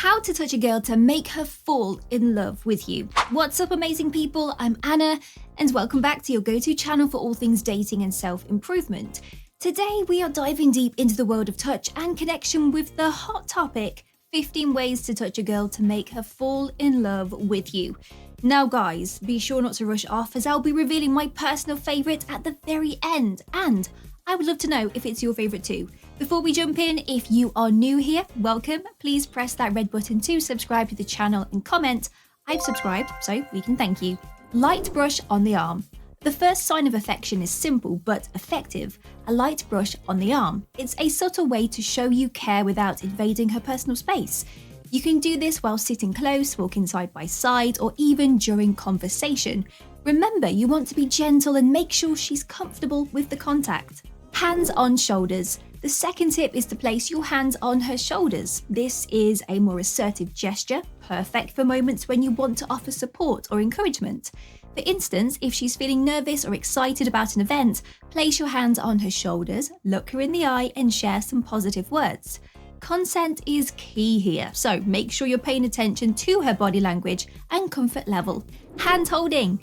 How to touch a girl to make her fall in love with you. What's up, amazing people? I'm Anna, and welcome back to your go-to channel for all things dating and self-improvement. Today, we are diving deep into the world of touch and connection with the hot topic, 15 ways to touch a girl to make her fall in love with you. Now guys, be sure not to rush off as I'll be revealing my personal favourite at the very end, and I would love to know if it's your favourite too. Before we jump in, if you are new here, welcome. Please press that red button to subscribe to the channel and comment, "I've subscribed," so we can thank you. Light brush on the arm. The first sign of affection is simple but effective. A light brush on the arm. It's a subtle way to show you care without invading her personal space. You can do this while sitting close, walking side by side, or even during conversation. Remember, you want to be gentle and make sure she's comfortable with the contact. Hands on shoulders. The second tip is to place your hands on her shoulders. This is a more assertive gesture, perfect for moments when you want to offer support or encouragement. For instance, if she's feeling nervous or excited about an event, place your hands on her shoulders, look her in the eye, and share some positive words. Consent is key here, so make sure you're paying attention to her body language and comfort level. Hand holding.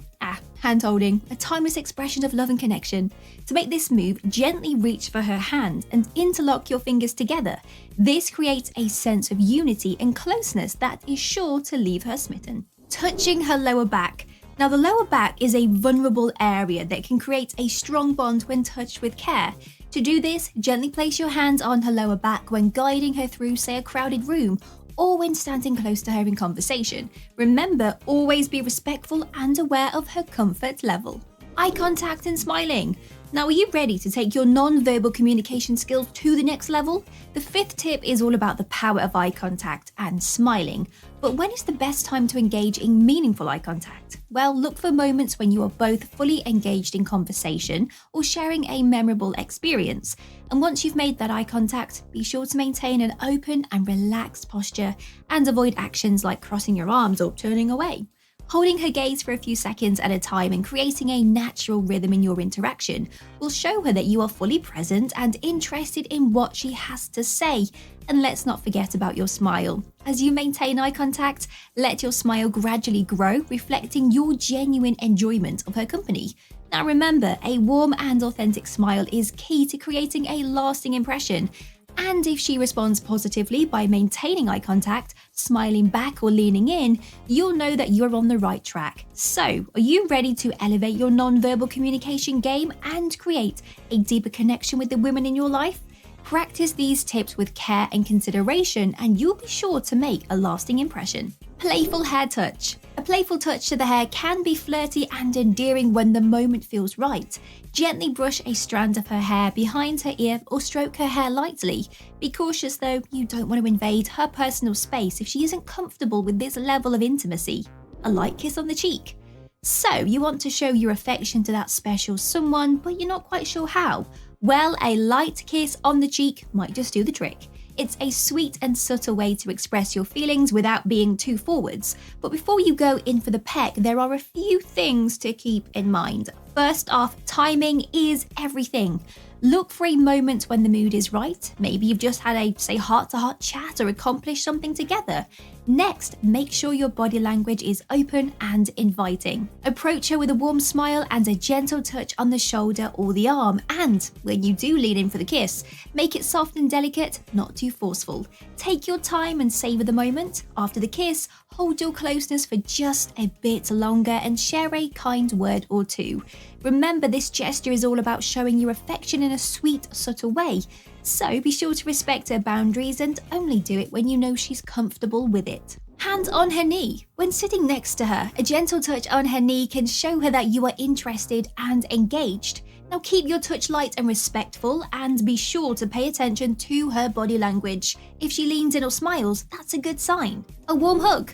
Hand holding, a timeless expression of love and connection. To make this move, gently reach for her hand and interlock your fingers together. This creates a sense of unity and closeness that is sure to leave her smitten. Touching her lower back. Now, the lower back is a vulnerable area that can create a strong bond when touched with care. To do this, gently place your hands on her lower back when guiding her through, say, a crowded room, or when standing close to her in conversation. Remember, always be respectful and aware of her comfort level. Eye contact and smiling. Now, are you ready to take your non-verbal communication skills to the next level? The fifth tip is all about the power of eye contact and smiling. But when is the best time to engage in meaningful eye contact? Well, look for moments when you are both fully engaged in conversation or sharing a memorable experience. And once you've made that eye contact, be sure to maintain an open and relaxed posture and avoid actions like crossing your arms or turning away. Holding her gaze for a few seconds at a time and creating a natural rhythm in your interaction will show her that you are fully present and interested in what she has to say. And let's not forget about your smile. As you maintain eye contact, let your smile gradually grow, reflecting your genuine enjoyment of her company. Now remember, a warm and authentic smile is key to creating a lasting impression. And if she responds positively by maintaining eye contact, smiling back or leaning in, you'll know that you're on the right track. So, are you ready to elevate your non-verbal communication game and create a deeper connection with the women in your life? Practice these tips with care and consideration, and you'll be sure to make a lasting impression. Playful hair touch. A playful touch to the hair can be flirty and endearing when the moment feels right. Gently brush a strand of her hair behind her ear or stroke her hair lightly. Be cautious though, you don't want to invade her personal space if she isn't comfortable with this level of intimacy. A light kiss on the cheek. So, you want to show your affection to that special someone, but you're not quite sure how? Well, a light kiss on the cheek might just do the trick. It's a sweet and subtle way to express your feelings without being too forwards. But before you go in for the peck, there are a few things to keep in mind. First off, timing is everything. Look for a moment when the mood is right. Maybe you've just had a, say, heart-to-heart chat or accomplished something together. Next, make sure your body language is open and inviting. Approach her with a warm smile and a gentle touch on the shoulder or the arm. And when you do lean in for the kiss, make it soft and delicate, not too forceful. Take your time and savor the moment. After the kiss, hold your closeness for just a bit longer and share a kind word or two. Remember, this gesture is all about showing your affection in a sweet, subtle way. So be sure to respect her boundaries and only do it when you know she's comfortable with it. Hand on her knee. When sitting next to her, a gentle touch on her knee can show her that you are interested and engaged. Now keep your touch light and respectful, and be sure to pay attention to her body language. If she leans in or smiles, that's a good sign. A warm hug.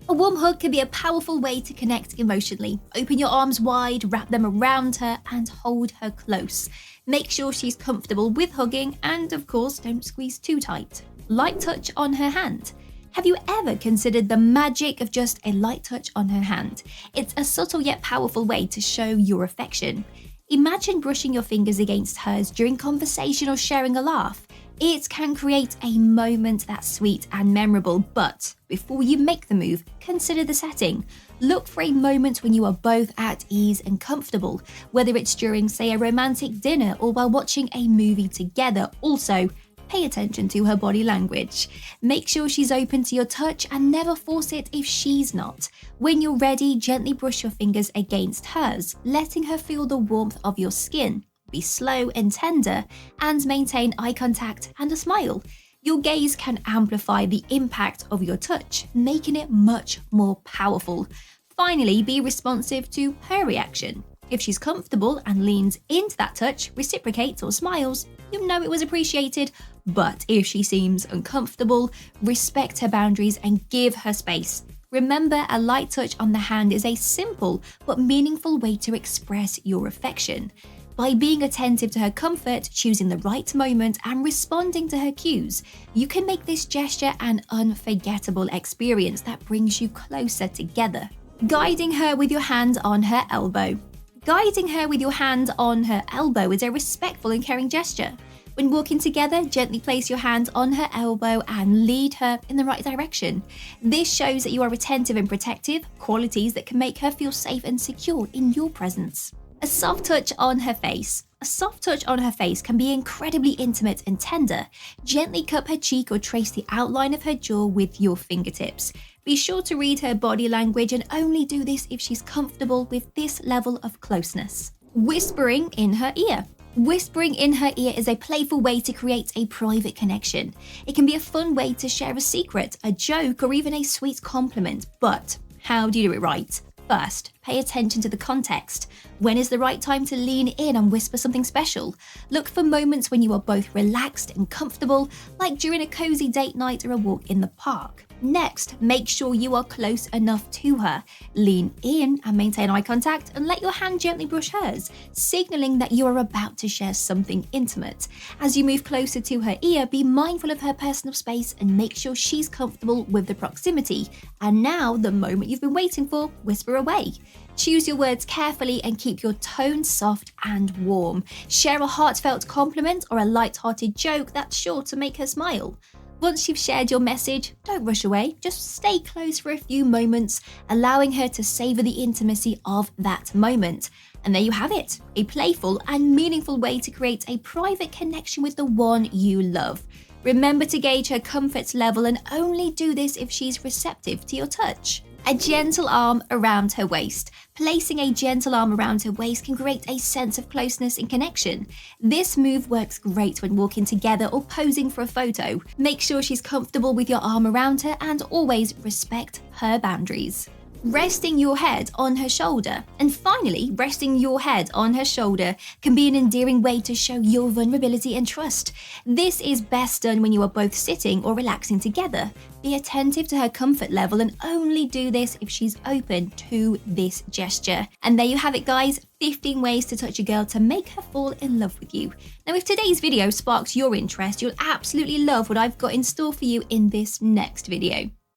A warm hug can be a powerful way to connect emotionally. Open your arms wide, wrap them around her, and hold her close. Make sure she's comfortable with hugging, and of course, don't squeeze too tight. Light touch on her hand. Have you ever considered the magic of just a light touch on her hand? It's a subtle yet powerful way to show your affection. Imagine brushing your fingers against hers during conversation or sharing a laugh. It can create a moment that's sweet and memorable, but before you make the move, consider the setting. Look for a moment when you are both at ease and comfortable, whether it's during, say, a romantic dinner or while watching a movie together. Also, pay attention to her body language. Make sure she's open to your touch and never force it if she's not. When you're ready, gently brush your fingers against hers, letting her feel the warmth of your skin. Be slow and tender and maintain eye contact and a smile. Your gaze can amplify the impact of your touch, making it much more powerful. Finally, be responsive to her reaction. If she's comfortable and leans into that touch, reciprocates or smiles, you know it was appreciated. But if she seems uncomfortable, respect her boundaries and give her space. Remember, a light touch on the hand is a simple but meaningful way to express your affection. By being attentive to her comfort, choosing the right moment, and responding to her cues, you can make this gesture an unforgettable experience that brings you closer together. Guiding her with your hand on her elbow. Guiding her with your hand on her elbow is a respectful and caring gesture. When walking together, gently place your hand on her elbow and lead her in the right direction. This shows that you are attentive and protective, qualities that can make her feel safe and secure in your presence. A soft touch on her face. A soft touch on her face can be incredibly intimate and tender. Gently cup her cheek or trace the outline of her jaw with your fingertips. Be sure to read her body language and only do this if she's comfortable with this level of closeness. Whispering in her ear. Whispering in her ear is a playful way to create a private connection. It can be a fun way to share a secret, a joke, or even a sweet compliment. But how do you do it right? First, pay attention to the context. When is the right time to lean in and whisper something special? Look for moments when you are both relaxed and comfortable, like during a cozy date night or a walk in the park. Next, make sure you are close enough to her. Lean in and maintain eye contact and let your hand gently brush hers, signaling that you are about to share something intimate. As you move closer to her ear, be mindful of her personal space and make sure she's comfortable with the proximity. And now, the moment you've been waiting for, whisper away. Choose your words carefully and keep your tone soft and warm. Share a heartfelt compliment or a light-hearted joke that's sure to make her smile. Once you've shared your message, don't rush away, just stay close for a few moments, allowing her to savor the intimacy of that moment. And there you have it, a playful and meaningful way to create a private connection with the one you love. Remember to gauge her comfort level and only do this if she's receptive to your touch. A gentle arm around her waist. Placing a gentle arm around her waist can create a sense of closeness and connection. This move works great when walking together or posing for a photo. Make sure she's comfortable with your arm around her and always respect her boundaries. Resting your head on her shoulder. And finally, resting your head on her shoulder can be an endearing way to show your vulnerability and trust. This is best done when you are both sitting or relaxing together. Be attentive to her comfort level and only do this if she's open to this gesture. And there you have it, guys. 15 ways to touch a girl to make her fall in love with you. Now, if today's video sparks your interest, you'll absolutely love what I've got in store for you in this next video.